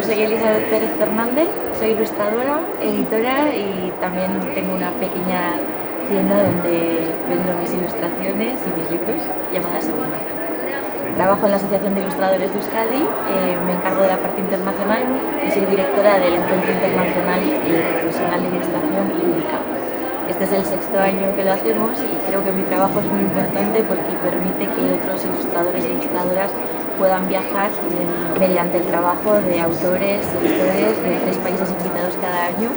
soy Elizabeth Pérez Fernández, soy ilustradora, editora y también tengo una pequeña tienda donde vendo mis ilustraciones y mis libros, llamada Segunda. Trabajo en la Asociación de Ilustradores de Euskadi, me encargo de la parte internacional y soy directora del Encuentro Internacional Profesional de Ilustración Lúdica. Este es el 6º año que lo hacemos y creo que mi trabajo es muy importante porque permite que otros ilustradores e ilustradoras puedan viajar mediante el trabajo de autores y editores de 3 países invitados cada año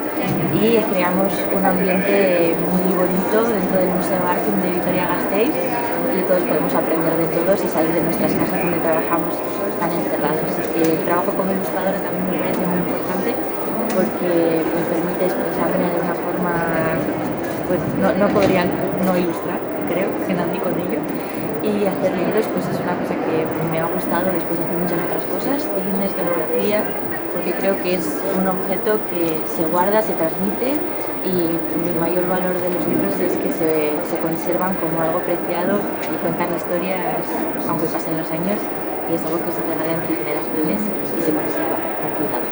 y creamos un ambiente muy bonito dentro del Museo Artum de Vitoria-Gasteiz y todos podemos aprender de todos y salir de nuestras casas donde trabajamos tan encerrados. El trabajo como ilustradora también me parece muy importante porque me permite expresarme de una forma, pues no podría no ilustrar, creo, que nací con ello. Y hacer libros pues es una cosa que me ha gustado después de hacer muchas otras cosas, cine, escenografía, porque creo que es un objeto que se guarda, se transmite y mi mayor valor de los libros es que se conservan como algo preciado y cuentan historias aunque pasen los años y es algo que se regala entre generaciones y se conserva con cuidado.